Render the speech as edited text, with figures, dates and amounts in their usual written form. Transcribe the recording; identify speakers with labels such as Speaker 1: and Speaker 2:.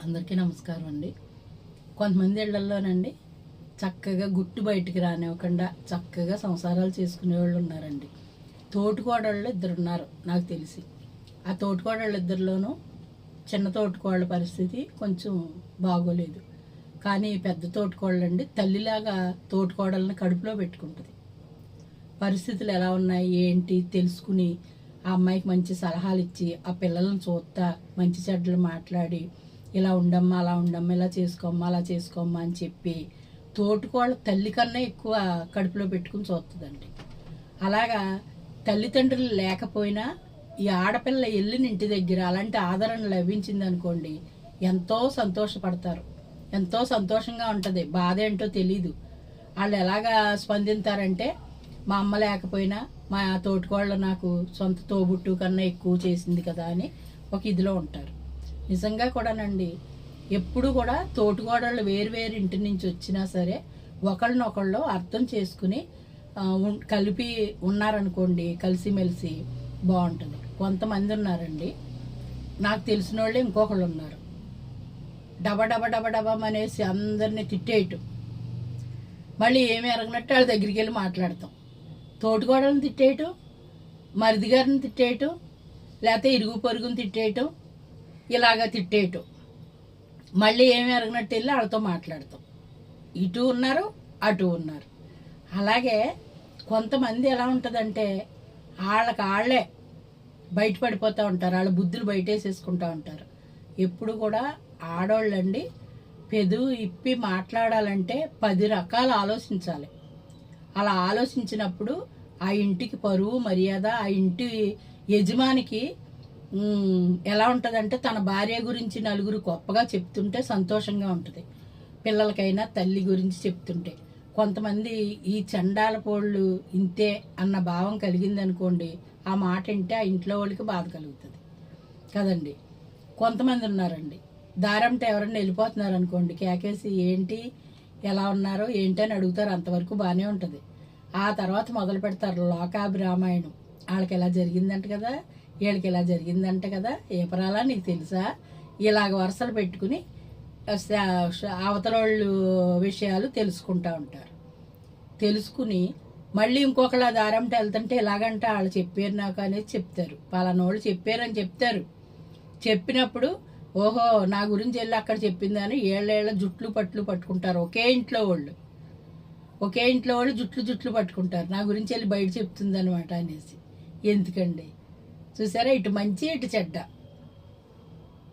Speaker 1: అందరికీ నమస్కారం అండి. కొంతమంది ఇళ్లలోనండి చక్కగా గుట్టు బయటికి రానివ్వకుండా చక్కగా సంసారాలు చేసుకునే వాళ్ళు ఉన్నారండి. తోటికోడళ్ళు ఇద్దరు ఉన్నారు నాకు తెలిసి. ఆ తోటికోడళ్ళు ఇద్దరిలోనూ చిన్న తోటికోళ్ళ పరిస్థితి కొంచెం బాగోలేదు. కానీ పెద్ద తోటికోళ్ళండి తల్లిలాగా తోటికోడళ్ళని కడుపులో పెట్టుకుంటుంది. పరిస్థితులు ఎలా ఉన్నాయి ఏంటి తెలుసుకుని ఆ అమ్మాయికి మంచి సలహాలు ఇచ్చి ఆ పిల్లలను చూస్తా మంచి చెడ్డలు మాట్లాడి ఇలా ఉండమ్మా అలా ఉండమ్మా ఇలా చేసుకోమ్మా అలా చేసుకోమ్మా అని చెప్పి తోటికోళ్ళ తల్లి కన్నా ఎక్కువ కడుపులో పెట్టుకుని చూస్తుందండి. అలాగా తల్లిదండ్రులు లేకపోయినా ఈ ఆడపిల్ల వెళ్ళిన ఇంటి దగ్గర అలాంటి ఆదరణ లభించింది అనుకోండి, ఎంతో సంతోషపడతారు, ఎంతో సంతోషంగా ఉంటుంది. బాధ ఏంటో తెలీదు. వాళ్ళు ఎలాగా స్పందిస్తారంటే, మా అమ్మ లేకపోయినా మా తోటికోళ్ళు నాకు సొంత తోబుట్టు కన్నా ఎక్కువ చేసింది కదా అని ఒక ఇదిలో ఉంటారు. నిజంగా కూడానండి, ఎప్పుడు కూడా తోటికోడళ్ళు వేరు వేరు ఇంటి నుంచి వచ్చినా సరే ఒకళ్ళనొకళ్ళు అర్థం చేసుకుని కలిపి ఉన్నారనుకోండి, కలిసిమెలిసి బాగుంటుంది. కొంతమంది ఉన్నారండి, నాకు తెలిసిన వాళ్ళు ఇంకొకళ్ళు ఉన్నారు, డబ డబ డబ డబం అనేసి అందరినీ తిట్టేయటం, మళ్ళీ ఏమి ఎరగనట్టు వాళ్ళ దగ్గరికి వెళ్ళి మాట్లాడతాం. తోటికోడలను తిట్టేయటం, మరిది గారిని తిట్టేయటం, లేకపోతే ఇరుగు పొరుగుని తిట్టేయటం, ఇలాగా తిట్టేయటం, మళ్ళీ ఏమి ఎరగనట్టు వెళ్ళి వాళ్ళతో మాట్లాడతాం. ఇటు ఉన్నారు అటు ఉన్నారు. అలాగే కొంతమంది ఎలా ఉంటుందంటే వాళ్ళే బయటపడిపోతూ ఉంటారు, వాళ్ళ బుద్ధులు బయటేసేసుకుంటూ ఉంటారు. ఎప్పుడు కూడా ఆడవాళ్ళండి పెదవు ఇప్పి మాట్లాడాలంటే 10 రకాలు ఆలోచించాలి. అలా ఆలోచించినప్పుడు ఆ ఇంటికి పరువు మర్యాద, ఆ ఇంటి యజమానికి ఎలా ఉంటుందంటే తన భార్య గురించి నలుగురు గొప్పగా చెప్తుంటే సంతోషంగా ఉంటుంది. పిల్లలకైనా తల్లి గురించి చెప్తుంటే. కొంతమంది ఈ చండాల పోళ్ళు ఇంతే అన్న భావం కలిగింది అనుకోండి, ఆ మాట వింటే ఆ ఇంట్లో వాళ్ళకి బాధ కలుగుతుంది కదండి. కొంతమంది ఉన్నారండి, దారంటే ఎవరన్నా వెళ్ళిపోతున్నారు అనుకోండి, కేకేసి ఏంటి ఎలా ఉన్నారో ఏంటి అని అడుగుతారు. అంతవరకు బాగానే ఉంటుంది. ఆ తర్వాత మొదలు పెడతారు లోకాభిరామాయణం. వాళ్ళకి ఎలా జరిగిందంట కదా, వీళ్ళకి ఇలా జరిగిందంట కదా, ఏ పరాలా నీకు తెలుసా, ఇలాగ వరుసలు పెట్టుకుని అవతలోళ్ళు విషయాలు తెలుసుకుంటూ ఉంటారు. తెలుసుకుని మళ్ళీ ఇంకొకళ్ళ దారంటే వెళ్తుంటే ఎలాగంటే వాళ్ళు చెప్పారు నాకు అనేది చెప్తారు. పలానా వాళ్ళు చెప్పారని చెప్తారు. చెప్పినప్పుడు ఓహో నా గురించి వెళ్ళి అక్కడ చెప్పిందని ఏళ్ళ జుట్లు పట్టుకుంటారు. ఒకే ఇంట్లో వాళ్ళు జుట్లు పట్టుకుంటారు, నా గురించి వెళ్ళి బయట చెప్తుంది అనమాట అనేసి. ఎందుకండి చూసారా, ఇటు మంచి ఇటు చెడ్డ.